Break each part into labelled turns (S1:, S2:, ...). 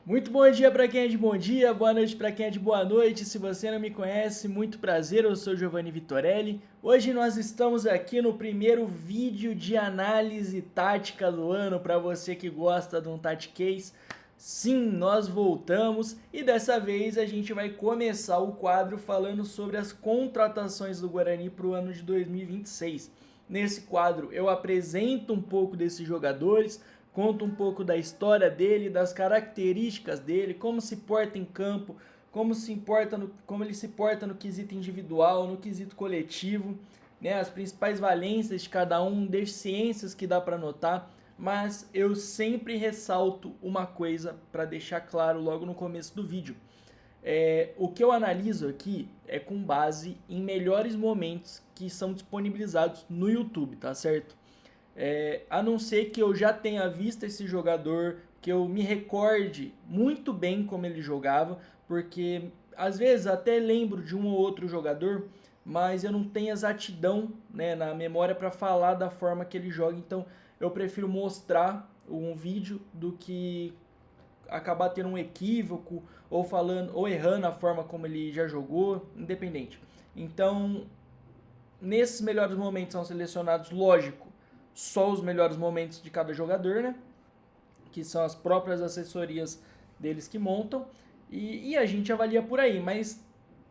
S1: Muito bom dia para quem é de bom dia, boa noite para quem é de boa noite. Se você não me conhece, muito prazer, eu sou Giovanni Vitorelli. Hoje nós estamos aqui no primeiro vídeo de análise tática do ano para você que gosta de um Tactics. Sim, nós voltamos e dessa vez a gente vai começar o quadro falando sobre as contratações do Guarani para o ano de 2026. Nesse quadro eu apresento um pouco desses jogadores, conta um pouco da história dele, das características dele, como se porta em campo, como ele se porta no quesito individual, no quesito coletivo, né, as principais valências de cada um, deficiências que dá para notar, mas eu sempre ressalto uma coisa para deixar claro logo no começo do vídeo. O que eu analiso aqui é com base em melhores momentos que são disponibilizados no YouTube, tá certo? A não ser que eu já tenha visto esse jogador, que eu me recorde muito bem como ele jogava, porque às vezes até lembro de um ou outro jogador, mas eu não tenho exatidão, né, na memória para falar da forma que ele joga, então eu prefiro mostrar um vídeo do que acabar tendo um equívoco ou falando ou errando a forma como ele já jogou, independente. Então, nesses melhores momentos são selecionados, lógico, só os melhores momentos de cada jogador, né? Que são as próprias assessorias deles que montam. E a gente avalia por aí, mas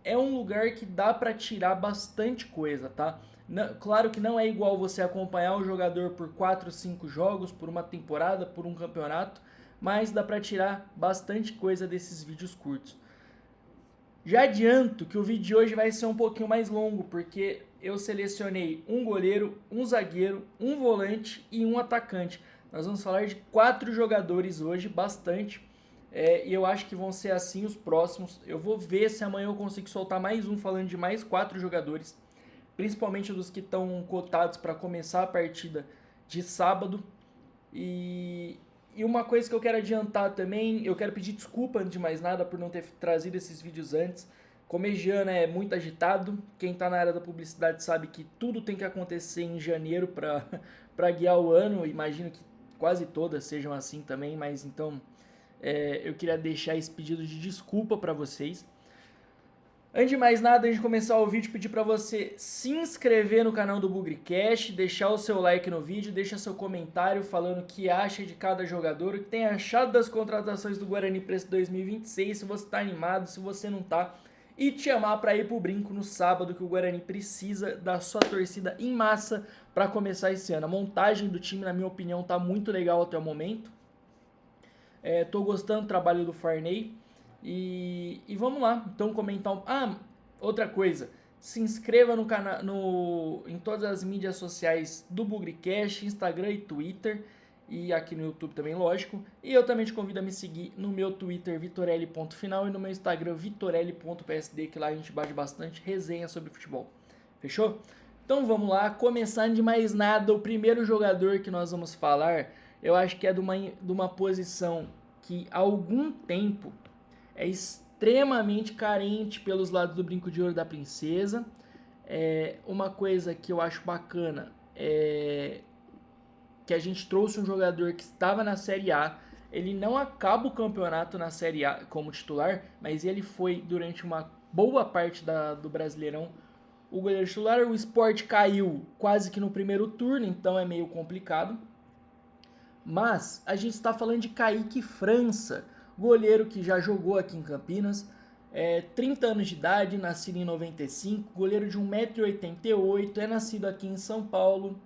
S1: é um lugar que dá para tirar bastante coisa, tá? Claro que não é igual você acompanhar o jogador por 4, 5 jogos, por uma temporada, por um campeonato, mas dá para tirar bastante coisa desses vídeos curtos. Já adianto que o vídeo de hoje vai ser um pouquinho mais longo, porque eu selecionei um goleiro, um zagueiro, um volante e um atacante. Nós vamos falar de 4 jogadores hoje, bastante. E eu acho que vão ser assim os próximos. Eu vou ver se amanhã eu consigo soltar mais um falando de mais 4 jogadores, principalmente dos que estão cotados para começar a partida de sábado. E uma coisa que eu quero adiantar também, eu quero pedir desculpa antes de mais nada por não ter trazido esses vídeos antes. Comediano é muito agitado, quem está na área da publicidade sabe que tudo tem que acontecer em janeiro para guiar o ano, imagino que quase todas sejam assim também, mas então eu queria deixar esse pedido de desculpa para vocês. Antes de mais nada, antes de começar o vídeo, pedir para você se inscrever no canal do Bugrecast, deixar o seu like no vídeo, deixa seu comentário falando o que acha de cada jogador, o que tem achado das contratações do Guarani para esse 2026, se você está animado, se você não está, e te chamar para ir pro brinco no sábado, que o Guarani precisa da sua torcida em massa para começar esse ano. A montagem do time, na minha opinião, tá muito legal até o momento. Tô gostando do trabalho do Farney. E vamos lá, então comentar outra coisa. Se inscreva no canal, em todas as mídias sociais do Bugrecast, Instagram e Twitter. E aqui no YouTube também, lógico. E eu também te convido a me seguir no meu Twitter, vitorelli.final, e no meu Instagram, vitorelli.psd, que lá a gente bate bastante resenha sobre futebol. Fechou? Então vamos lá, começando de mais nada, o primeiro jogador que nós vamos falar, eu acho que é de uma posição que há algum tempo é extremamente carente pelos lados do Brinco de Ouro da Princesa. Uma coisa que eu acho bacana é que a gente trouxe um jogador que estava na Série A. Ele não acaba o campeonato na Série A como titular, mas ele foi durante uma boa parte do Brasileirão o goleiro titular. O Sport caiu quase que no primeiro turno, então é meio complicado. Mas a gente está falando de Kaique França, goleiro que já jogou aqui em Campinas, 30 anos de idade, nascido em 95, goleiro de 1,88 m, é nascido aqui em São Paulo.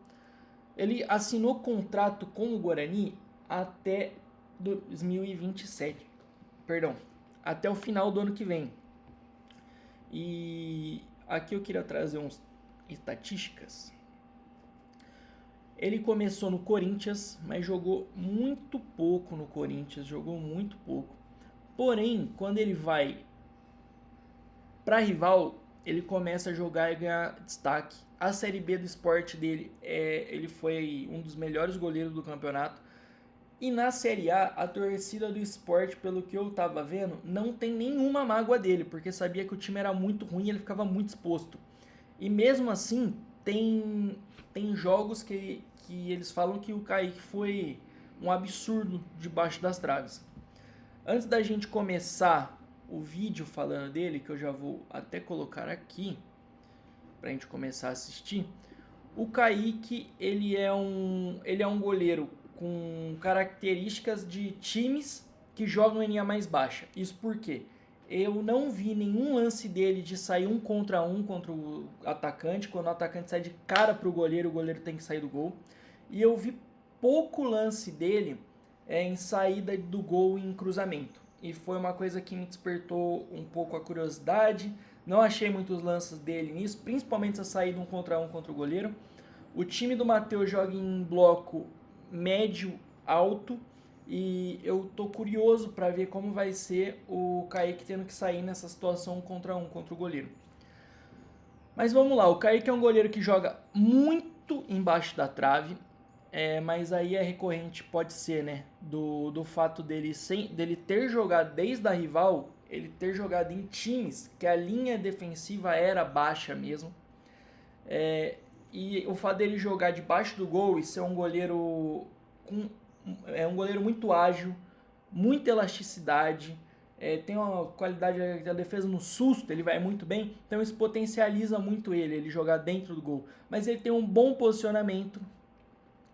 S1: Ele assinou contrato com o Guarani até 2027, perdão, até o final do ano que vem. E aqui eu queria trazer umas estatísticas. Ele começou no Corinthians, mas jogou muito pouco no Corinthians, jogou muito pouco. Porém, quando ele vai para rival, ele começa a jogar e ganhar destaque. A Série B do Sport dele, ele foi um dos melhores goleiros do campeonato. E na Série A torcida do Sport, pelo que eu tava vendo, não tem nenhuma mágoa dele, porque sabia que o time era muito ruim e ele ficava muito exposto. E mesmo assim, tem jogos que eles falam que o Kaique foi um absurdo debaixo das traves. Antes da gente começar o vídeo falando dele, que eu já vou até colocar aqui pra gente começar a assistir, o Kaique, ele é um goleiro com características de times que jogam em linha mais baixa. Isso porque eu não vi nenhum lance dele de sair 1 contra o atacante. Quando o atacante sai de cara pro goleiro, o goleiro tem que sair do gol. E eu vi pouco lance dele em saída do gol em cruzamento. E foi uma coisa que me despertou um pouco a curiosidade. Não achei muitos lances dele nisso, principalmente essa saída 1 contra o goleiro. O time do Matheus joga em bloco médio alto e eu tô curioso para ver como vai ser o Kaique tendo que sair nessa situação 1 contra o goleiro. Mas vamos lá, o Kaique é um goleiro que joga muito embaixo da trave, mas aí é recorrente, pode ser, né, do fato dele ter jogado desde a rival, ele ter jogado em times que a linha defensiva era baixa mesmo. E o fato dele jogar debaixo do gol e ser um goleiro um goleiro muito ágil, muita elasticidade, tem uma qualidade da defesa no susto, ele vai muito bem, então isso potencializa muito ele jogar dentro do gol. Mas ele tem um bom posicionamento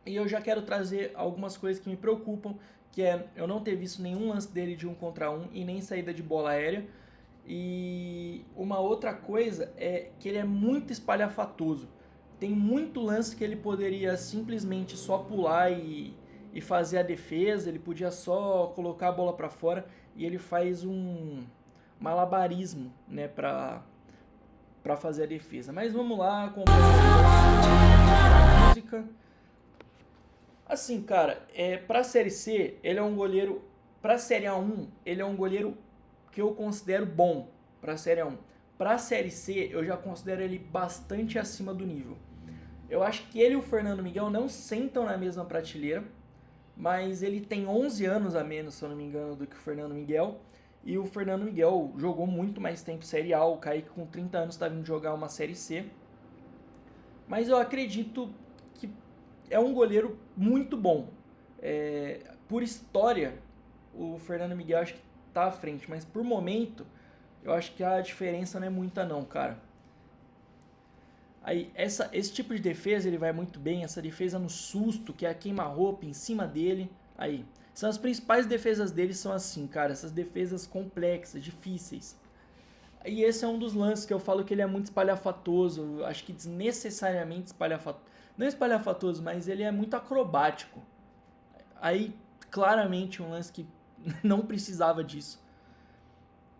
S1: e eu já quero trazer algumas coisas que me preocupam, que é eu não ter visto nenhum lance dele de 1 contra 1 e nem saída de bola aérea. E uma outra coisa é que ele é muito espalhafatoso. Tem muito lance que ele poderia simplesmente só pular e fazer a defesa, ele podia só colocar a bola para fora e ele faz um malabarismo, né, para fazer a defesa. Mas vamos lá, acompanhar a música. Assim, cara, pra Série C, ele é um goleiro, pra Série A1, ele é um goleiro que eu considero bom pra Série A1. Pra Série C, eu já considero ele bastante acima do nível. Eu acho que ele e o Fernando Miguel não sentam na mesma prateleira, mas ele tem 11 anos a menos, se eu não me engano, do que o Fernando Miguel. E o Fernando Miguel jogou muito mais tempo Série A, o Kaique com 30 anos está vindo jogar uma Série C. Mas eu acredito que é um goleiro muito bom. Por história, o Fernando Miguel acho que tá à frente, mas por momento, eu acho que a diferença não é muita não, cara. Aí, esse tipo de defesa ele vai muito bem, essa defesa no susto, que é a queima-roupa em cima dele. Aí, são as principais defesas dele, são assim, cara, essas defesas complexas, difíceis. E esse é um dos lances que eu falo que ele é muito espalhafatoso, eu acho que desnecessariamente espalhafatoso. Não espalhafatoso, mas ele é muito acrobático. Aí, claramente, um lance que não precisava disso.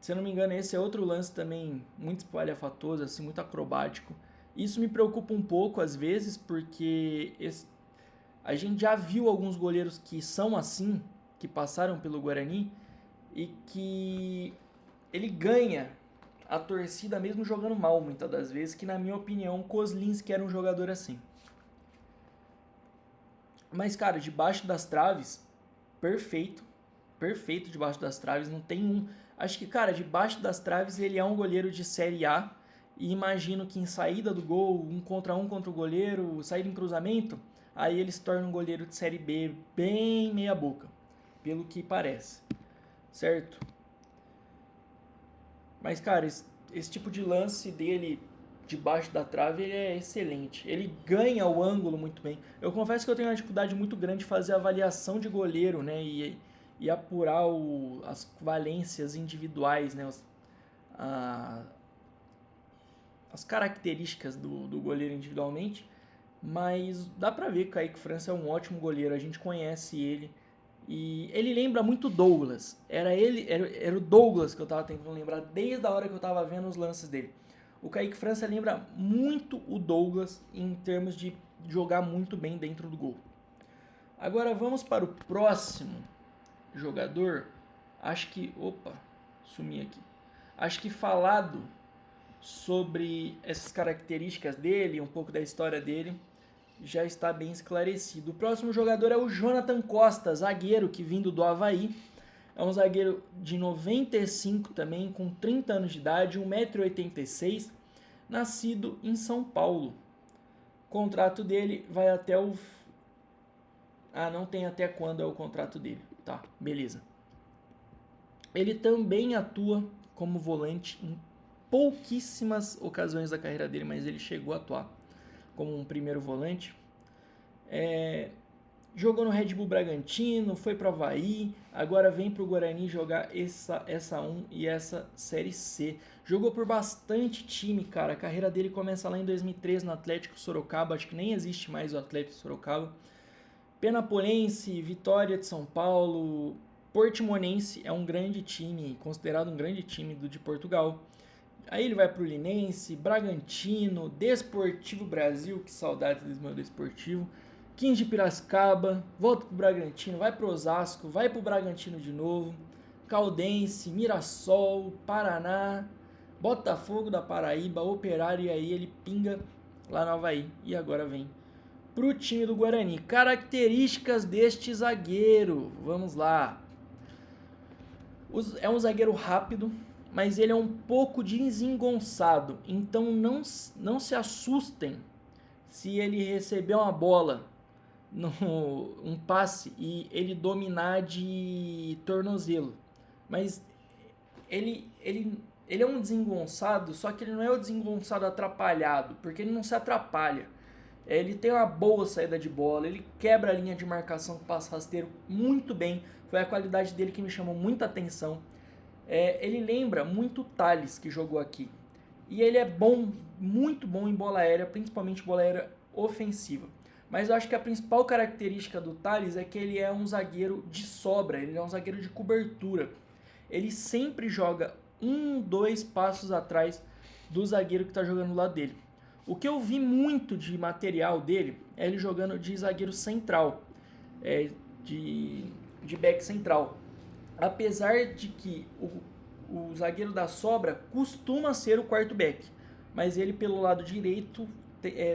S1: Se eu não me engano, esse é outro lance também muito espalhafatoso, assim, muito acrobático. Isso me preocupa um pouco às vezes, porque a gente já viu alguns goleiros que são assim, que passaram pelo Guarani, e que ele ganha a torcida mesmo jogando mal muitas das vezes, que na minha opinião o Kozlinski era um jogador assim. Mas cara, debaixo das traves, perfeito, perfeito debaixo das traves, não tem um... Acho que cara, debaixo das traves ele é um goleiro de Série A, e imagino que em saída do gol, 1 contra o goleiro, saída em cruzamento, aí ele se torna um goleiro de Série B bem meia boca, pelo que parece, certo? Mas cara, esse tipo de lance dele debaixo da trave ele é excelente, ele ganha o ângulo muito bem. Eu confesso que eu tenho uma dificuldade muito grande de fazer avaliação de goleiro, né, e apurar as valências individuais, né, as características do goleiro individualmente, mas dá pra ver que o Kaique França é um ótimo goleiro, a gente conhece ele, e ele lembra muito Douglas, era o Douglas que eu tava tentando lembrar desde a hora que eu tava vendo os lances dele. O Kaique França lembra muito o Douglas em termos de jogar muito bem dentro do gol. Agora vamos para o próximo jogador, acho que... Opa, sumi aqui. Acho que falado sobre essas características dele, um pouco da história dele, já está bem esclarecido. O próximo jogador é o Jonathan Costa, zagueiro que vindo do Avaí. É um zagueiro de 95 também, com 30 anos de idade, 1,86 m, nascido em São Paulo. O contrato dele vai até o... Ah, não tem até quando é o contrato dele. Tá, beleza. Ele também atua como volante em pouquíssimas ocasiões da carreira dele, mas ele chegou a atuar como um primeiro volante. Jogou no Red Bull Bragantino, foi para o Avaí, agora vem para o Guarani jogar essa 1 e essa Série C. Jogou por bastante time, cara. A carreira dele começa lá em 2003 no Atlético Sorocaba, acho que nem existe mais o Atlético Sorocaba. Penapolense, Vitória de São Paulo, Portimonense é um grande time, considerado um grande time de Portugal. Aí ele vai para o Linense, Bragantino, Desportivo Brasil, que saudade desse meu Desportivo. 15 de Piracicaba, volta pro Bragantino, vai pro Osasco, vai pro Bragantino de novo, Caldense, Mirassol, Paraná, Botafogo da Paraíba, Operário, e aí ele pinga lá no Avaí e agora vem pro time do Guarani. Características deste zagueiro, vamos lá. É um zagueiro rápido, mas ele é um pouco desengonçado, então não se assustem se ele receber uma bola um passe e ele dominar de tornozelo. Mas ele é um desengonçado, só que ele não é o desengonçado atrapalhado, porque ele não se atrapalha. Ele tem uma boa saída de bola, ele quebra a linha de marcação com passe rasteiro muito bem. Foi a qualidade dele que me chamou muita atenção. Ele lembra muito o Thales, que jogou aqui. E ele é bom, muito bom em bola aérea, principalmente bola aérea ofensiva. Mas eu acho que a principal característica do Thales é que ele é um zagueiro de sobra, ele é um zagueiro de cobertura. Ele sempre joga 2 passos atrás do zagueiro que está jogando do lado dele. O que eu vi muito de material dele é ele jogando de zagueiro central, de back central. Apesar de que o zagueiro da sobra costuma ser o quarto back, mas ele pelo lado direito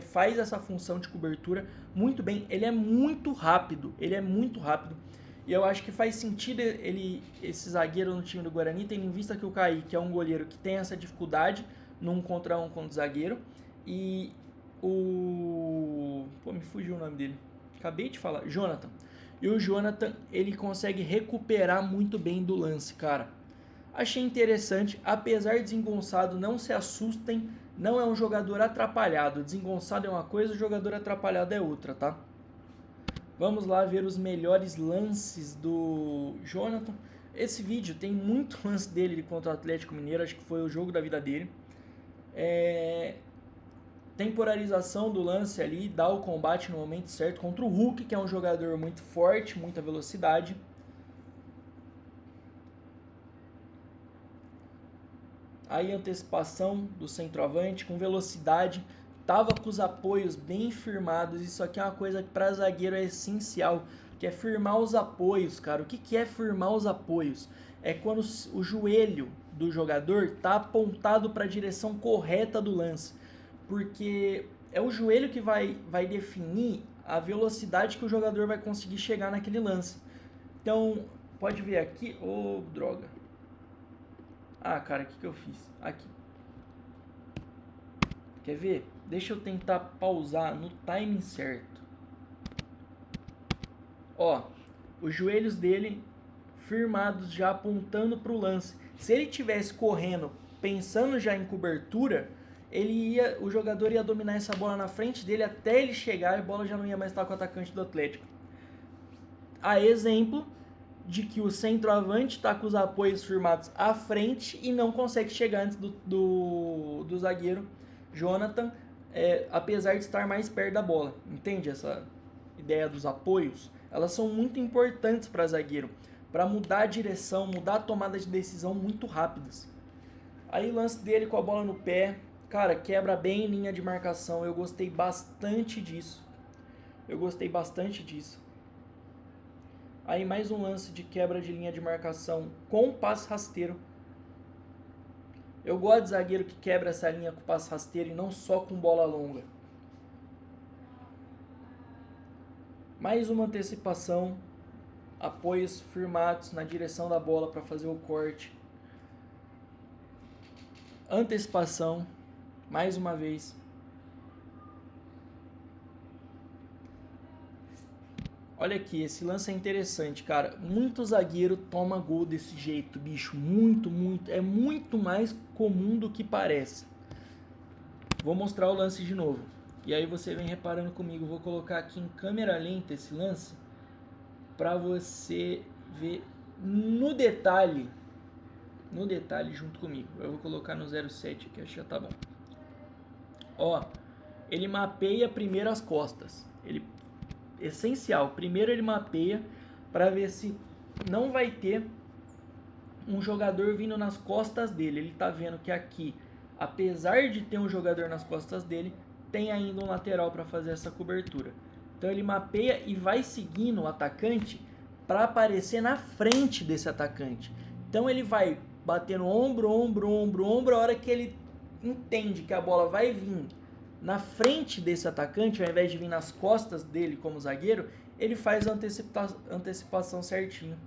S1: faz essa função de cobertura muito bem. Ele é muito rápido, e eu acho que faz sentido esse zagueiro no time do Guarani, tendo em vista que o Kaique é um goleiro que tem essa dificuldade num contra um contra o zagueiro, e me fugiu o nome dele, acabei de falar, Jonathan. E o Jonathan, ele consegue recuperar muito bem do lance, cara. Achei interessante, apesar de desengonçado, não se assustem, não é um jogador atrapalhado. Desengonçado é uma coisa, o jogador atrapalhado é outra, tá? Vamos lá ver os melhores lances do Jonathan. Esse vídeo tem muito lance dele contra o Atlético Mineiro, acho que foi o jogo da vida dele. Temporalização do lance ali, dá o combate no momento certo contra o Hulk, que é um jogador muito forte, muita velocidade. Aí antecipação do centroavante com velocidade, tava com os apoios bem firmados. Isso aqui é uma coisa que para zagueiro é essencial, que é firmar os apoios, cara. O que é firmar os apoios? É quando o joelho do jogador tá apontado para a direção correta do lance, porque é o joelho que vai definir a velocidade que o jogador vai conseguir chegar naquele lance. Então, pode ver aqui, droga. Ah, cara, o que eu fiz? Aqui. Quer ver? Deixa eu tentar pausar no timing certo. Ó, os joelhos dele firmados já apontando para o lance. Se ele tivesse correndo, pensando já em cobertura, o jogador ia dominar essa bola na frente dele até ele chegar e a bola já não ia mais estar com o atacante do Atlético. A exemplo de que o centroavante está com os apoios firmados à frente e não consegue chegar antes do zagueiro Jonathan, apesar de estar mais perto da bola. Entende essa ideia dos apoios? Elas são muito importantes para zagueiro, para mudar a direção, mudar a tomada de decisão muito rápidas. Aí o lance dele com a bola no pé, cara, quebra bem linha de marcação. Eu gostei bastante disso. Aí mais um lance de quebra de linha de marcação com passe rasteiro. Eu gosto de zagueiro que quebra essa linha com passe rasteiro e não só com bola longa. Mais uma antecipação, apoios firmados na direção da bola para fazer o corte. Antecipação, mais uma vez. Olha aqui, esse lance é interessante, cara. Muito zagueiro toma gol desse jeito, bicho. Muito, muito. É muito mais comum do que parece. Vou mostrar o lance de novo. E aí você vem reparando comigo. Vou colocar aqui em câmera lenta esse lance pra você ver no detalhe. No detalhe junto comigo. Eu vou colocar no 07 aqui, acho que já tá bom. Ó, ele mapeia primeiro as costas. Essencial. Primeiro ele mapeia para ver se não vai ter um jogador vindo nas costas dele. Ele tá vendo que aqui, apesar de ter um jogador nas costas dele, tem ainda um lateral para fazer essa cobertura. Então ele mapeia e vai seguindo o atacante para aparecer na frente desse atacante. Então ele vai batendo ombro, ombro, ombro, ombro, a hora que ele entende que a bola vai vir na frente desse atacante, ao invés de vir nas costas dele como zagueiro, ele faz a antecipação certinho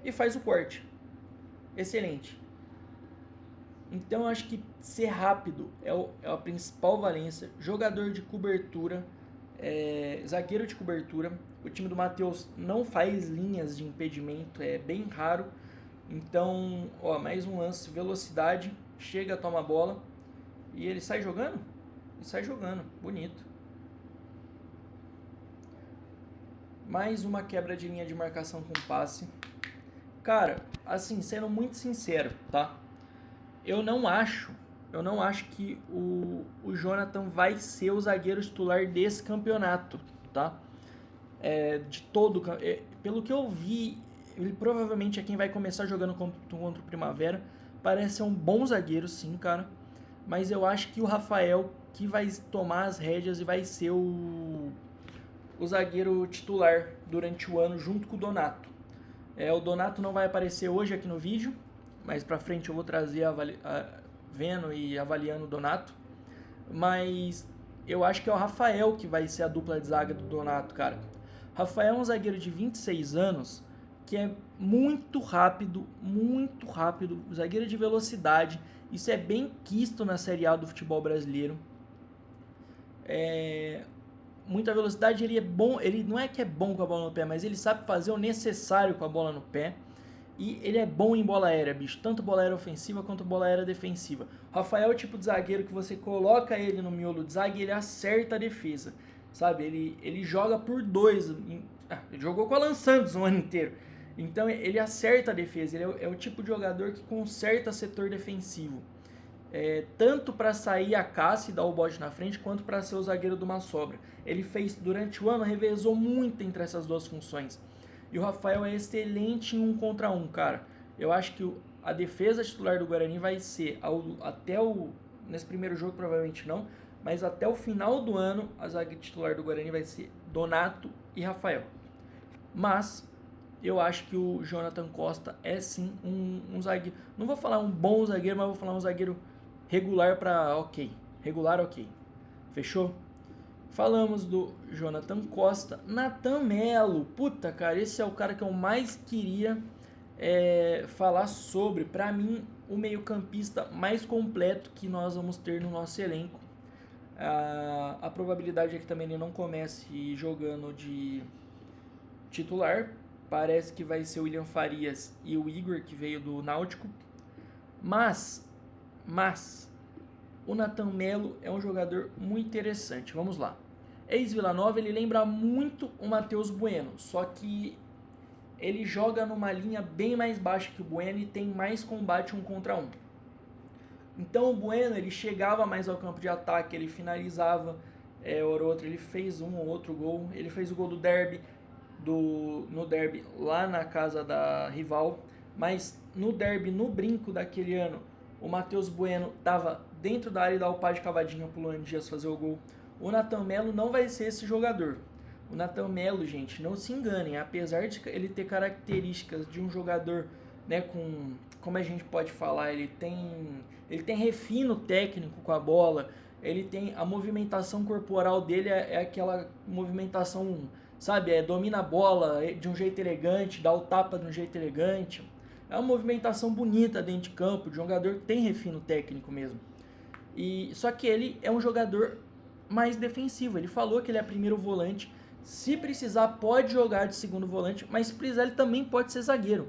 S1: e faz o corte. Excelente. Então eu acho que ser rápido é a principal valência. Jogador de cobertura, zagueiro de cobertura. O time do Matheus não faz linhas de impedimento, é bem raro. Então, ó, mais um lance, velocidade, chega, toma a bola e ele sai jogando? E sai jogando, bonito. Mais uma quebra de linha de marcação com passe. Cara, assim, sendo muito sincero, tá? Eu não acho que o Jonathan vai ser o zagueiro titular desse campeonato, tá? Pelo que eu vi, ele provavelmente é quem vai começar jogando contra o Primavera. Parece ser um bom zagueiro, sim, cara. Mas eu acho que o Rafael que vai tomar as rédeas e vai ser o zagueiro titular durante o ano junto com o Donato. O Donato não vai aparecer hoje aqui no vídeo, mas pra frente eu vou trazer vendo e avaliando o Donato. Mas eu acho que é o Rafael que vai ser a dupla de zaga do Donato, cara. Rafael é um zagueiro de 26 anos que é muito rápido, zagueiro de velocidade. Isso é bem quisto na Série A do futebol brasileiro. Muita velocidade, ele é bom, ele não é que é bom com a bola no pé, mas ele sabe fazer o necessário com a bola no pé. E ele é bom em bola aérea, bicho, tanto bola aérea ofensiva quanto bola aérea defensiva. O Rafael é o tipo de zagueiro que você coloca ele no miolo de zaga e ele acerta a defesa, sabe? Ele joga por dois, ele jogou com o Alan Santos o ano inteiro. Então ele acerta a defesa, ele é o tipo de jogador que conserta setor defensivo. Tanto para sair a caça e dar o bote na frente, quanto para ser o zagueiro de uma sobra. Ele fez, durante o ano, revezou muito entre essas duas funções. E o Rafael é excelente em 1 contra 1, cara. Eu acho que a defesa titular do Guarani vai ser, nesse primeiro jogo provavelmente não, mas até o final do ano, a zaga titular do Guarani vai ser Donato e Rafael. Mas eu acho que o Jonathan Costa é sim um zagueiro. Não vou falar um bom zagueiro, mas vou falar um zagueiro regular para ok. Regular ok. Fechou? Falamos do Jonathan Costa. Nathan Melo. Puta, cara, esse é o cara que eu mais queria falar sobre. Pra mim, o meio-campista mais completo que nós vamos ter no nosso elenco. A probabilidade é que também ele não comece jogando de titular. Parece que vai ser o William Farias e o Igor, que veio do Náutico. Mas o Nathan Melo é um jogador muito interessante. Vamos lá. Ex-Vila Nova, ele lembra muito o Matheus Bueno, só que ele joga numa linha bem mais baixa que o Bueno e tem mais combate 1 contra 1. Então o Bueno, ele chegava mais ao campo de ataque, ele finalizava, hora ou outra ele fez um ou outro gol. Ele fez o gol do derby, no derby lá na casa da rival, mas no derby, no brinco daquele ano, o Matheus Bueno estava dentro da área e dá o pá de cavadinha pro Luan Dias fazer o gol. O Nathan Melo não vai ser esse jogador. O Nathan Melo, gente, não se enganem, apesar de ele ter características de um jogador, né, como a gente pode falar, ele tem refino técnico com a bola, ele tem a movimentação corporal dele é aquela movimentação, sabe, domina a bola de um jeito elegante, dá o tapa de um jeito elegante. É uma movimentação bonita dentro de campo, de um jogador que tem refino técnico mesmo. Só que ele é um jogador mais defensivo. Ele falou que ele é primeiro volante, Se precisar, pode jogar de segundo volante, mas se precisar, ele também pode ser zagueiro.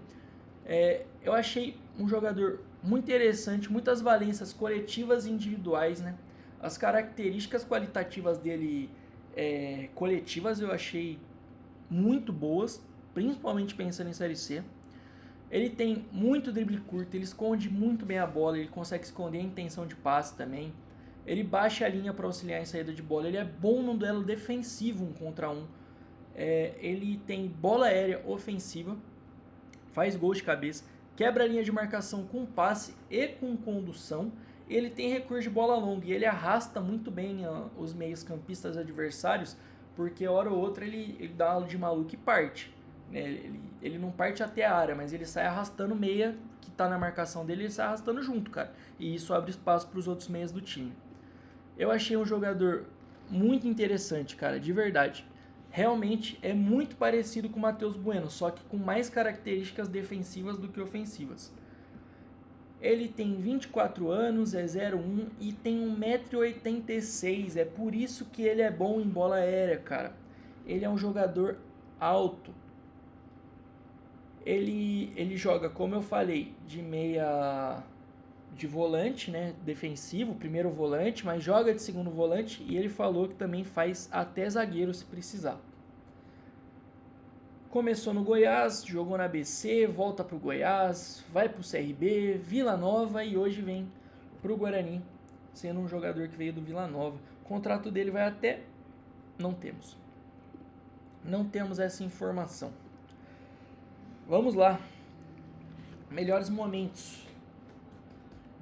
S1: Eu achei um jogador muito interessante, muitas valências coletivas e individuais, né? As características qualitativas dele coletivas eu achei muito boas, principalmente pensando em Série C. Ele tem muito drible curto, ele esconde muito bem a bola, ele consegue esconder a intenção de passe também. Ele baixa a linha para auxiliar em saída de bola, ele é bom no duelo defensivo 1 contra 1. Ele tem bola aérea ofensiva, faz gols de cabeça, quebra a linha de marcação com passe e com condução. Ele tem recurso de bola longa e ele arrasta muito bem os meios campistas adversários, porque hora ou outra ele dá aula de maluco e parte. Ele não parte até a área, mas ele sai arrastando meia que tá na marcação dele, ele sai arrastando junto, cara. E isso abre espaço para os outros meias do time. Eu achei um jogador muito interessante, cara, de verdade. Realmente é muito parecido com o Matheus Bueno, só que com mais características defensivas do que ofensivas. Ele tem 24 anos, é 0,1 e tem 1,86 m. É por isso que ele é bom em bola aérea, cara. Ele é um jogador alto. Ele joga, como eu falei, de volante, né, defensivo, primeiro volante, mas joga de segundo volante e ele falou que também faz até zagueiro se precisar. Começou no Goiás, jogou na ABC, volta pro Goiás, vai pro CRB, Vila Nova e hoje vem pro Guarani, sendo um jogador que veio do Vila Nova. O contrato dele vai até... Não temos essa informação. Vamos lá. Melhores momentos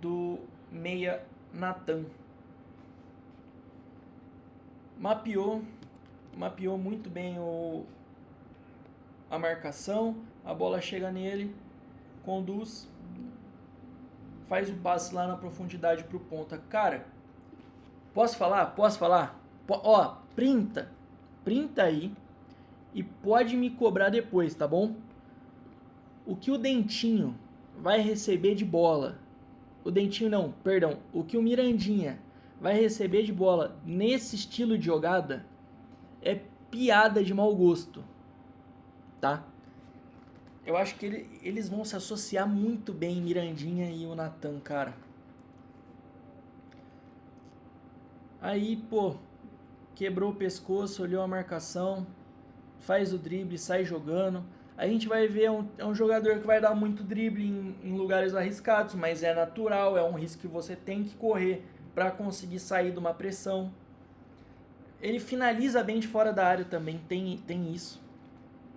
S1: do meia Natan. Mapeou muito bem a marcação, a bola chega nele, conduz, faz o passe lá na profundidade pro ponta. Cara, posso falar? Printa aí e pode me cobrar depois, tá bom? O que o Dentinho vai receber de bola, o que o Mirandinha vai receber de bola nesse estilo de jogada é piada de mau gosto, tá? Eu acho que eles vão se associar muito bem, Mirandinha e o Natan, cara. Aí, pô, quebrou o pescoço, olhou a marcação, faz o drible, sai jogando. A gente vai ver um jogador que vai dar muito drible em lugares arriscados, mas é natural, é um risco que você tem que correr para conseguir sair de uma pressão. Ele finaliza bem de fora da área também, tem isso.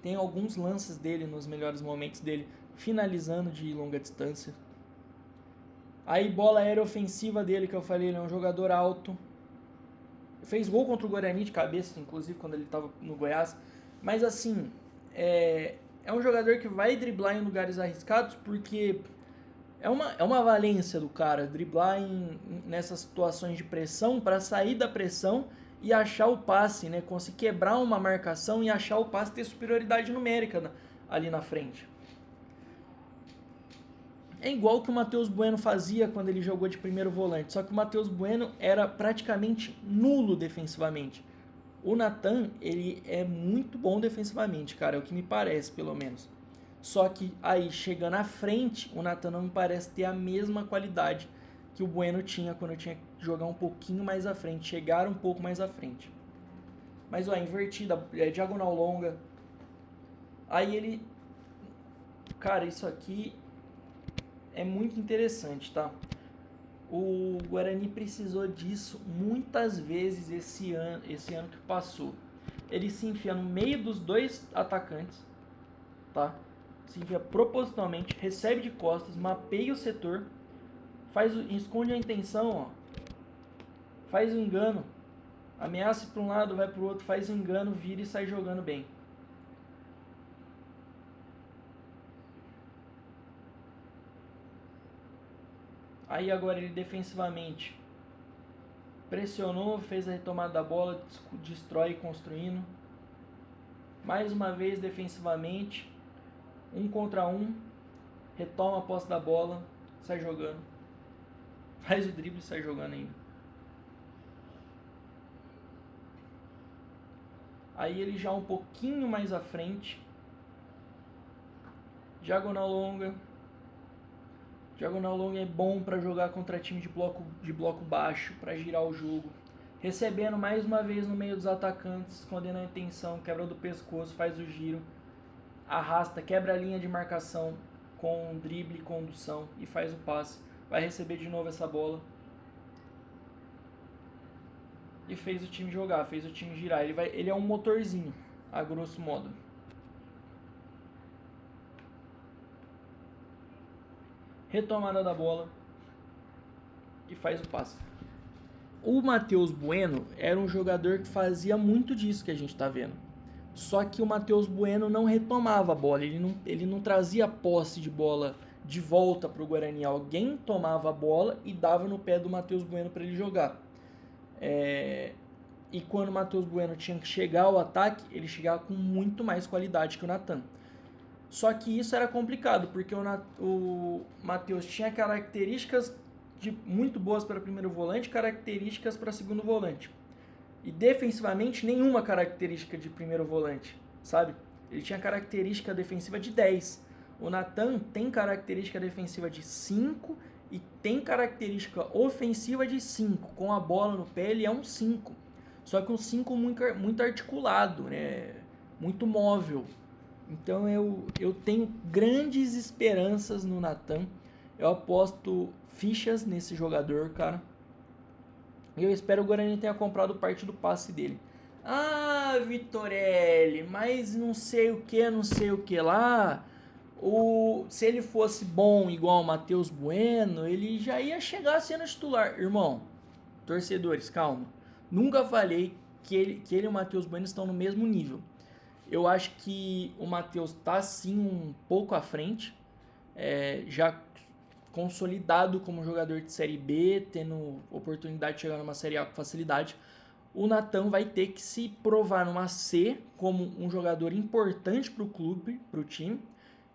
S1: Tem alguns lances dele nos melhores momentos dele, finalizando de longa distância. Aí bola aérea ofensiva dele, que eu falei, ele é um jogador alto. Fez gol contra o Guarani de cabeça, inclusive, quando ele estava no Goiás. Mas assim, é um jogador que vai driblar em lugares arriscados, porque é uma valência do cara driblar nessas situações de pressão, para sair da pressão e achar o passe, né? Conseguir quebrar uma marcação e achar o passe, ter superioridade numérica ali na frente. É igual que o Matheus Bueno fazia quando ele jogou de primeiro volante, só que o Matheus Bueno era praticamente nulo defensivamente. O Natan, ele é muito bom defensivamente, cara, é o que me parece, pelo menos. Só que aí, chegando à frente, o Natan não me parece ter a mesma qualidade que o Bueno tinha quando eu tinha que jogar um pouquinho mais à frente, chegar um pouco mais à frente. Mas, ó, invertida, diagonal longa. Aí ele... Cara, isso aqui é muito interessante, tá? O Guarani precisou disso muitas vezes esse ano que passou. Ele se enfia no meio dos dois atacantes, tá? Se enfia propositalmente, recebe de costas, mapeia o setor, esconde a intenção, ó. Faz o engano, ameaça para um lado, vai para o outro, faz o engano, vira e sai jogando bem. Aí agora ele defensivamente pressionou, fez a retomada da bola, destrói construindo. Mais uma vez defensivamente, 1 contra 1, retoma a posse da bola, sai jogando. Faz o drible e sai jogando ainda. Aí ele já um pouquinho mais à frente. Diagonal longa. Diagonal longa é bom para jogar contra time de bloco baixo, para girar o jogo. Recebendo mais uma vez no meio dos atacantes, escondendo a intenção, quebra do pescoço, faz o giro. Arrasta, quebra a linha de marcação com drible e condução e faz o passe. Vai receber de novo essa bola. E fez o time jogar, fez o time girar. Ele é um motorzinho, a grosso modo. Retomada da bola e faz o passe. O Matheus Bueno era um jogador que fazia muito disso que a gente está vendo. Só que o Matheus Bueno não retomava a bola, ele não trazia posse de bola de volta para o Guarani. Alguém tomava a bola e dava no pé do Matheus Bueno para ele jogar. E quando o Matheus Bueno tinha que chegar ao ataque, ele chegava com muito mais qualidade que o Natan. Só que isso era complicado, porque o Matheus tinha características muito boas para primeiro volante, características para segundo volante. E defensivamente, nenhuma característica de primeiro volante, sabe? Ele tinha característica defensiva de 10. O Natan tem característica defensiva de 5 e tem característica ofensiva de 5. Com a bola no pé, ele é um 5. Só que um 5 muito articulado, né? Muito móvel. Então eu tenho grandes esperanças no Natan. Eu aposto fichas nesse jogador, cara. E eu espero que o Guarani tenha comprado parte do passe dele. Ah, Vitorelli, mas não sei o que lá. Se ele fosse bom igual o Matheus Bueno, ele já ia chegar sendo titular. Irmão, torcedores, calma. Nunca falei que ele e o Matheus Bueno estão no mesmo nível. Eu acho que o Matheus está sim um pouco à frente, já consolidado como jogador de Série B, tendo oportunidade de chegar numa Série A com facilidade. O Natan vai ter que se provar numa C como um jogador importante para o clube, para o time,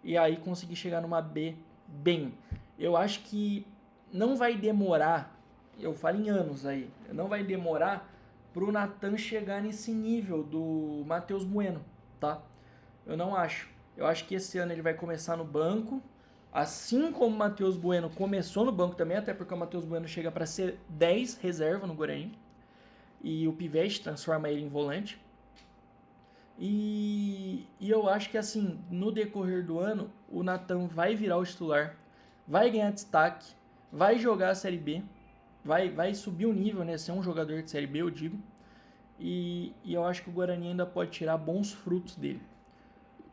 S1: e aí conseguir chegar numa B bem. Eu acho que não vai demorar, eu falo em anos aí, não vai demorar para o Natan chegar nesse nível do Matheus Bueno. Tá? Eu não acho. Eu acho que esse ano ele vai começar no banco, assim como o Matheus Bueno começou no banco também, até porque o Matheus Bueno chega para ser 10 reserva no Guarani, e o Pivete transforma ele em volante. E eu acho que assim, no decorrer do ano, o Natan vai virar o titular, vai ganhar destaque, vai jogar a Série B, vai subir o nível, né? Ser um jogador de Série B, eu digo. E eu acho que o Guarani ainda pode tirar bons frutos dele,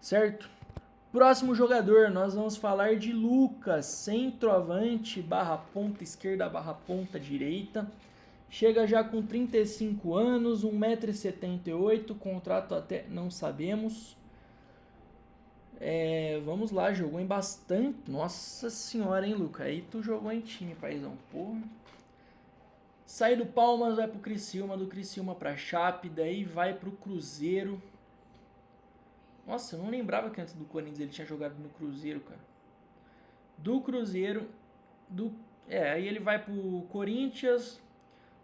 S1: certo? Próximo jogador, nós vamos falar de Lucas, centroavante, barra ponta esquerda, barra ponta direita. Chega já com 35 anos, 1,78 m, contrato até não sabemos. Vamos lá, jogou em bastante. Nossa senhora, hein, Lucas? Aí tu jogou em time, paizão, porra. Sai do Palmas, vai pro Criciúma, do Criciúma pra Chape, daí vai pro Cruzeiro. Nossa, eu não lembrava que antes do Corinthians ele tinha jogado no Cruzeiro, cara. Do Cruzeiro, aí ele vai pro Corinthians,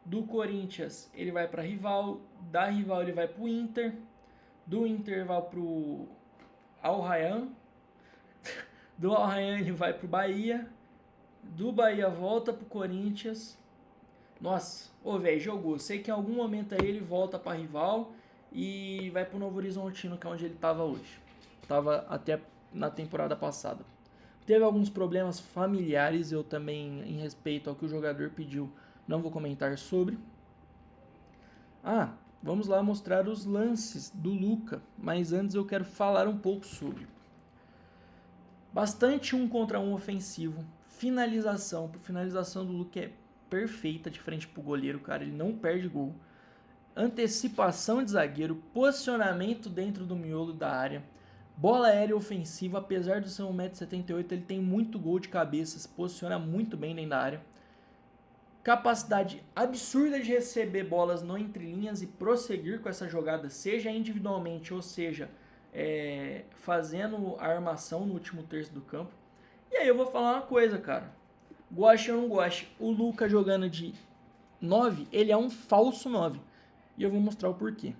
S1: do Corinthians ele vai pra Rival, da Rival ele vai pro Inter, do Inter vai pro Al Rayyan, do Al Rayyan ele vai pro Bahia, do Bahia volta pro Corinthians. Nossa, velho, jogou. Sei que em algum momento aí ele volta pra Rival e vai pro Novo Horizontino, que é onde ele tava hoje. Tava até na temporada passada. Teve alguns problemas familiares, eu também, em respeito ao que o jogador pediu, não vou comentar sobre. Vamos lá mostrar os lances do Luca, mas antes eu quero falar um pouco sobre. Bastante 1 contra 1 ofensivo, finalização do Luca é perfeita de frente pro goleiro, cara, ele não perde gol. Antecipação de zagueiro, posicionamento dentro do miolo da área, bola aérea ofensiva, apesar de ser 1,78 m, ele tem muito gol de cabeça, se posiciona muito bem dentro da área. Capacidade absurda de receber bolas no entrelinhas e prosseguir com essa jogada, seja individualmente ou seja fazendo a armação no último terço do campo. E aí eu vou falar uma coisa, cara. Goste ou não goste, o Luca jogando de 9, ele é um falso 9. E eu vou mostrar o porquê.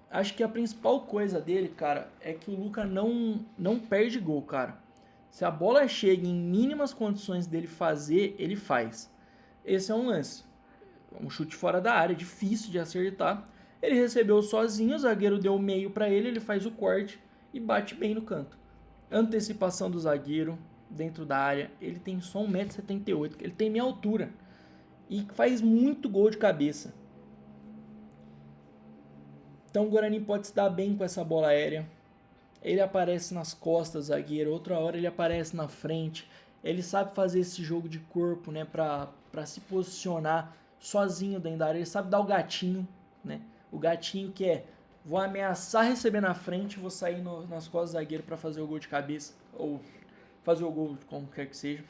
S1: Acho que a principal coisa dele, cara, é que o Luka não perde gol, cara. Se a bola chega em mínimas condições dele fazer, ele faz. Esse é um lance. Um chute fora da área, difícil de acertar. Ele recebeu sozinho, o zagueiro deu o meio para ele, ele faz o corte e bate bem no canto. Antecipação do zagueiro dentro da área. Ele tem só 1,78 m, ele tem minha altura. E faz muito gol de cabeça. Então o Guarani pode se dar bem com essa bola aérea. Ele aparece nas costas do zagueiro, outra hora ele aparece na frente. Ele sabe fazer esse jogo de corpo, né, para se posicionar sozinho dentro da área. Ele sabe dar o gatinho, né? O gatinho que é, vou ameaçar receber na frente, vou sair nas costas do zagueiro para fazer o gol de cabeça, ou fazer o gol como quer que seja.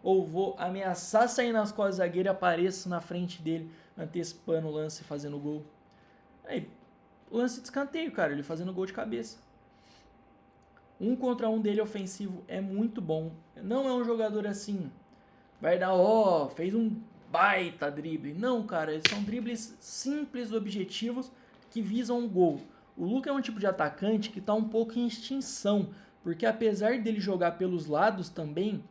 S1: Ou vou ameaçar sair nas costas do zagueiro e apareço na frente dele, antecipando o lance e fazendo o gol. Aí, o lance de escanteio, cara, ele fazendo gol de cabeça. 1 contra 1 dele ofensivo é muito bom. Não é um jogador assim, vai dar, fez um baita drible. Não, cara, são dribles simples, objetivos, que visam um gol. O Luka é um tipo de atacante que está um pouco em extinção, porque apesar dele jogar pelos lados também,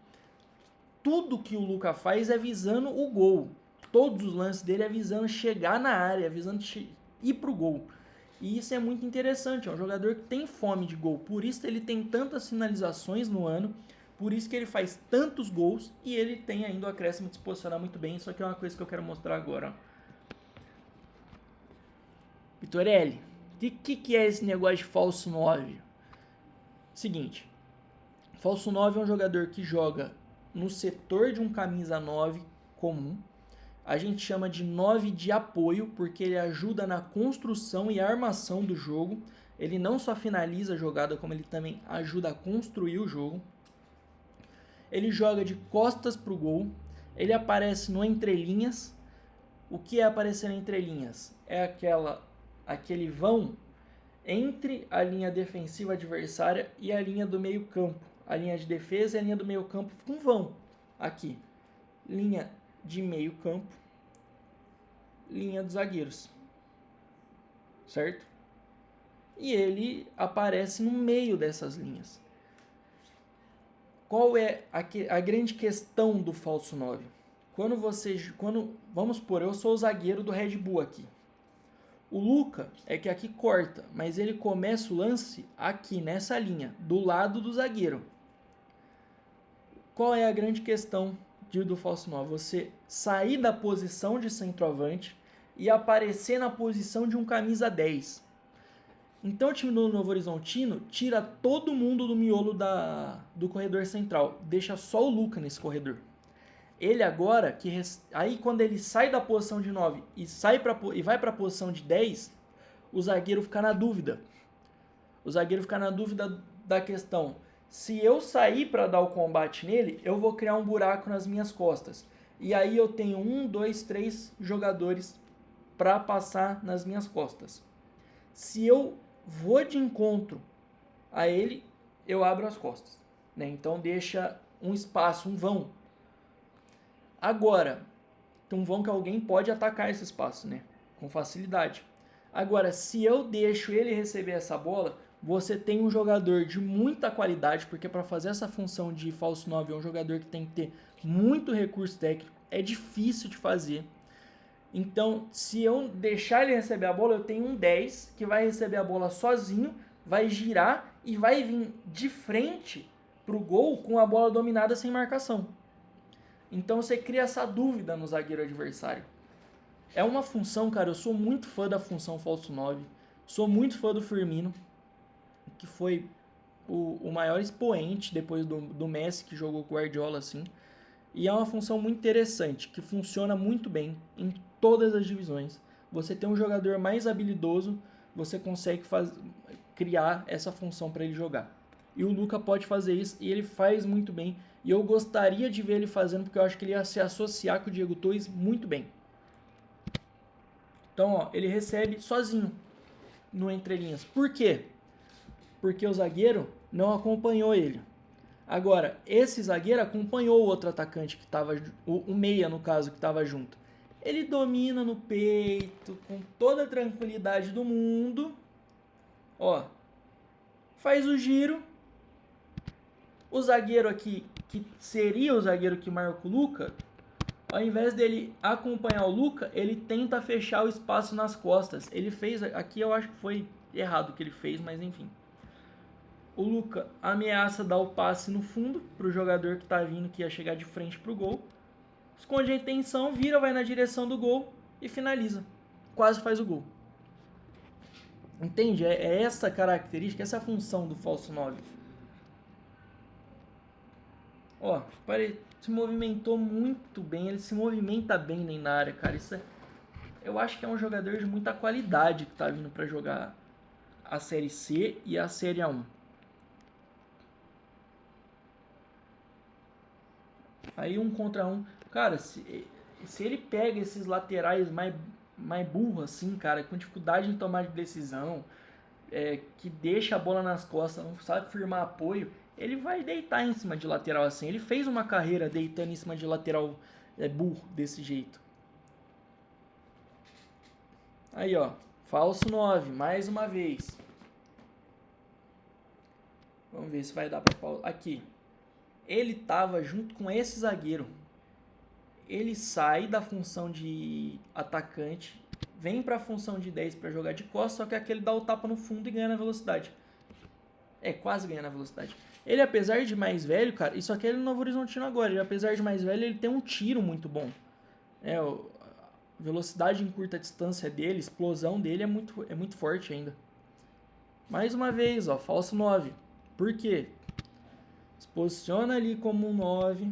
S1: tudo que o Luka faz é visando o gol. Todos os lances dele é visando chegar na área, visando ir pro gol. E isso é muito interessante, é um jogador que tem fome de gol, por isso ele tem tantas finalizações no ano, por isso que ele faz tantos gols e ele tem ainda o acréscimo de se posicionar muito bem, isso aqui é uma coisa que eu quero mostrar agora. Vitorelli, o que é esse negócio de falso 9? Seguinte, falso 9 é um jogador que joga no setor de um camisa 9 comum. A gente chama de 9 de apoio, porque ele ajuda na construção e armação do jogo. Ele não só finaliza a jogada, como ele também ajuda a construir o jogo. Ele joga de costas para o gol. Ele aparece no entrelinhas. O que é aparecer no entrelinhas? É aquele vão entre a linha defensiva adversária e a linha do meio campo. A linha de defesa e a linha do meio campo fica um vão aqui. Linha de meio campo, linha dos zagueiros, certo? E ele aparece no meio dessas linhas. Qual é a grande questão do falso 9? Vamos supor, eu sou o zagueiro do Red Bull aqui. O Luka é que aqui corta, mas ele começa o lance aqui nessa linha, do lado do zagueiro. Qual é a grande questão do falso 9? Você sair da posição de centroavante e aparecer na posição de um camisa 10. Então o time do Novo Horizontino tira todo mundo do miolo do corredor central, deixa só o Luka nesse corredor. Ele agora, aí quando ele sai da posição de 9 e vai para a posição de 10, o zagueiro fica na dúvida. O zagueiro fica na dúvida da questão: se eu sair para dar o combate nele, eu vou criar um buraco nas minhas costas. E aí eu tenho 1, 2, 3 jogadores para passar nas minhas costas. Se eu vou de encontro a ele, eu abro as costas, né? Então deixa um espaço, um vão. Agora, tem um vão que alguém pode atacar esse espaço, né? Com facilidade. Agora, se eu deixo ele receber essa bola, você tem um jogador de muita qualidade, porque para fazer essa função de falso 9 é um jogador que tem que ter muito recurso técnico, é difícil de fazer. Então, se eu deixar ele receber a bola, eu tenho um 10 que vai receber a bola sozinho, vai girar e vai vir de frente para o gol com a bola dominada sem marcação. Então você cria essa dúvida no zagueiro adversário. É uma função, cara, eu sou muito fã da função falso 9, sou muito fã do Firmino, que foi o maior expoente depois do Messi, que jogou com o Guardiola assim. E é uma função muito interessante, que funciona muito bem em todas as divisões. Você tem um jogador mais habilidoso, você consegue criar essa função para ele jogar. E o Luka pode fazer isso, e ele faz muito bem. E eu gostaria de ver ele fazendo, porque eu acho que ele ia se associar com o Diego Torres muito bem. Então, ó, ele recebe sozinho no entrelinhas. Por quê? Porque o zagueiro não acompanhou ele. Agora, esse zagueiro acompanhou o outro atacante que estava, o meia no caso, que estava junto. Ele domina no peito, com toda a tranquilidade do mundo, Ó, faz o giro. O zagueiro aqui, que seria o zagueiro que marca o Luca, ao invés dele acompanhar o Luca, ele tenta fechar o espaço nas costas. Ele fez, aqui eu acho que foi errado o que ele fez, mas enfim. O Luca ameaça dar o passe no fundo para o jogador que está vindo, que ia chegar de frente para o gol. Esconde a intenção, vira, vai na direção do gol e finaliza. Quase faz o gol. Entende? É essa característica, essa é a função do falso 9. Ó, se movimentou muito bem, ele se movimenta bem nem na área, cara. Isso eu acho que é um jogador de muita qualidade que tá vindo para jogar a Série C e a Série A1. Aí 1 contra 1. Cara, se ele pega esses laterais mais burro assim, cara, com dificuldade em tomar de decisão, que deixa a bola nas costas, não sabe firmar apoio, ele vai deitar em cima de lateral assim. Ele fez uma carreira deitando em cima de lateral burro desse jeito. Aí, ó, falso 9, mais uma vez. Vamos ver se vai dar pra pausar. Aqui. Ele tava junto com esse zagueiro. Ele sai da função de atacante, vem para a função de 10 para jogar de costas, só que aquele dá o tapa no fundo e ganha na velocidade. Quase ganha na velocidade. Ele, apesar de mais velho, cara, isso aqui é no Novo Horizontino agora, ele, apesar de mais velho, ele tem um tiro muito bom. A velocidade em curta distância dele, a explosão dele é muito forte ainda. Mais uma vez, ó, falso 9. Por quê? Se posiciona ali como um 9.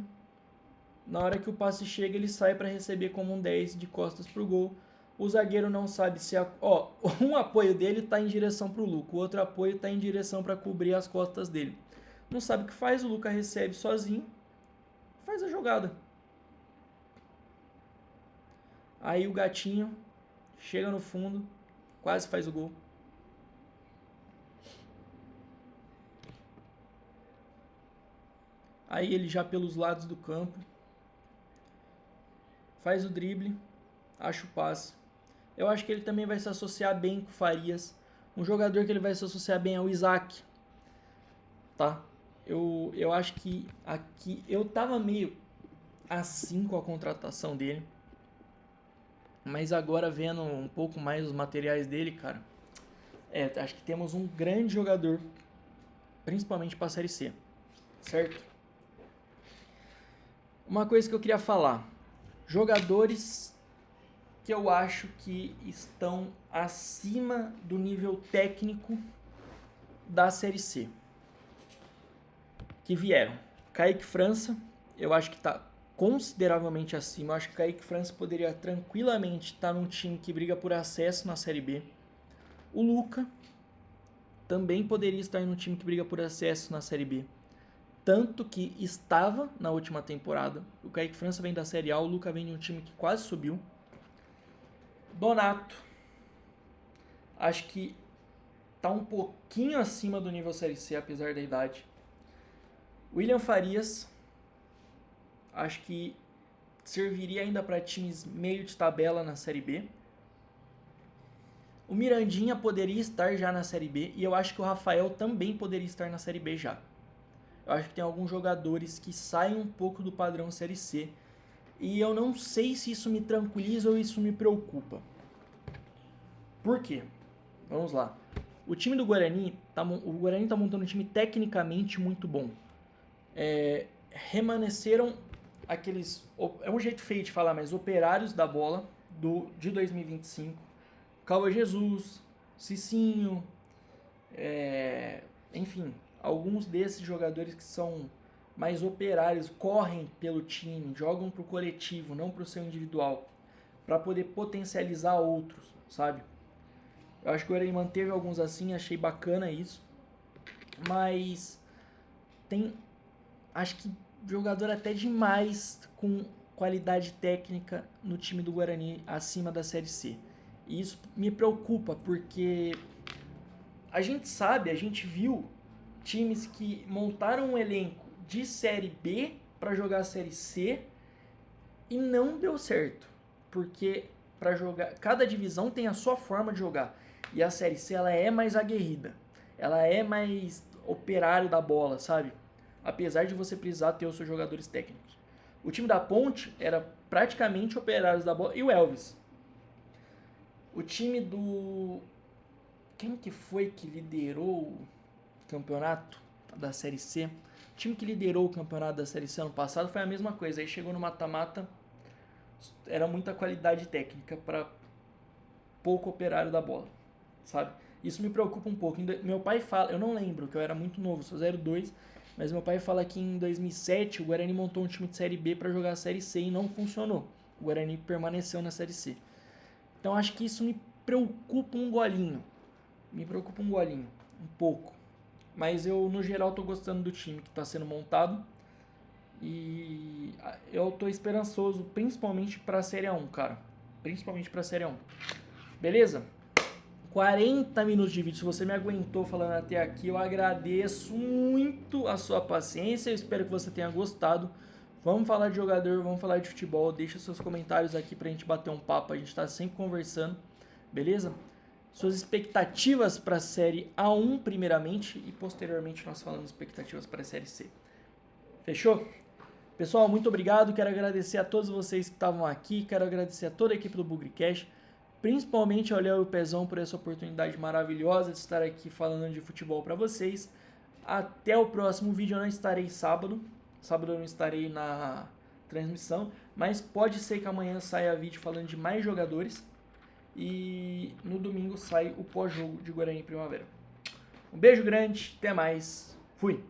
S1: Na hora que o passe chega, ele sai para receber como um 10 de costas pro gol. O zagueiro não sabe se... um apoio dele está em direção pro Luca, o outro apoio está em direção para cobrir as costas dele. Não sabe o que faz, o Luca recebe sozinho, faz a jogada. Aí o gatinho chega no fundo, quase faz o gol. Aí ele já pelos lados do campo faz o drible, acha o passe. Eu acho que ele também vai se associar bem com o Farias. Um jogador que ele vai se associar bem é o Isaac. Tá? Eu acho que aqui eu tava meio assim com a contratação dele. Mas agora vendo um pouco mais os materiais dele, cara, acho que temos um grande jogador, principalmente para a Série C. Certo? Uma coisa que eu queria falar. Jogadores que eu acho que estão acima do nível técnico da Série C. Que vieram. Kaique França, eu acho que está consideravelmente acima. Eu acho que Kaique França poderia tranquilamente estar num time que briga por acesso na Série B. O Luca também poderia estar num time que briga por acesso na Série B. Tanto que estava na última temporada. O Kaique França vem da Série A, o Luca vem de um time que quase subiu. Donato, acho que está um pouquinho acima do nível Série C, apesar da idade. William Farias, acho que serviria ainda para times meio de tabela na Série B. O Mirandinha poderia estar já na Série B e eu acho que o Rafael também poderia estar na Série B já. Eu acho que tem alguns jogadores que saem um pouco do padrão Série C. E eu não sei se isso me tranquiliza ou isso me preocupa. Por quê? Vamos lá. O time do Guarani tá montando um time tecnicamente muito bom. Remanesceram aqueles... É um jeito feio de falar, mas operários da bola de 2025. Cauã Jesus, Cicinho, enfim... Alguns desses jogadores que são mais operários, correm pelo time, jogam pro coletivo, não pro seu individual, para poder potencializar outros, sabe? Eu acho que o Guarani manteve alguns assim, achei bacana isso. Mas tem, acho que jogador até demais com qualidade técnica no time do Guarani acima da Série C. E isso me preocupa, porque a gente viu times que montaram um elenco de Série B para jogar a Série C e não deu certo, porque para jogar, cada divisão tem a sua forma de jogar e a Série C ela é mais aguerrida. ela é mais operário da bola, sabe? Apesar de você precisar ter os seus jogadores técnicos. O time da Ponte era praticamente operários da bola e o Elvis. O time do... Quem que foi que liderou o campeonato da Série C? O time que liderou o campeonato da Série C ano passado foi a mesma coisa. Aí chegou no mata-mata, era muita qualidade técnica para pouco operário da bola, sabe? Isso me preocupa um pouco. Meu pai fala, eu não lembro, que eu era muito novo, sou 02, mas meu pai fala que em 2007 o Guarani montou um time de Série B para jogar a Série C e não funcionou. O Guarani permaneceu na Série C. Então acho que isso me preocupa um golinho. Um pouco. Mas eu, no geral, tô gostando do time que está sendo montado. E eu tô esperançoso, principalmente pra Série 1, cara. Principalmente pra Série 1. Beleza? 40 minutos de vídeo. Se você me aguentou falando até aqui, eu agradeço muito a sua paciência. Eu espero que você tenha gostado. Vamos falar de jogador, vamos falar de futebol. Deixa seus comentários aqui pra gente bater um papo. A gente tá sempre conversando. Beleza? Suas expectativas para a Série A1 primeiramente e posteriormente nós falamos expectativas para a Série C. Fechou? Pessoal, muito obrigado. Quero agradecer a todos vocês que estavam aqui. Quero agradecer a toda a equipe do Bugrecast, principalmente ao Léo e o Pezão por essa oportunidade maravilhosa de estar aqui falando de futebol para vocês. Até o próximo vídeo. Eu não estarei sábado. Sábado eu não estarei na transmissão, mas pode ser que amanhã saia vídeo falando de mais jogadores. E no domingo sai o pós-jogo de Guarani Primavera. Um beijo grande, até mais, fui!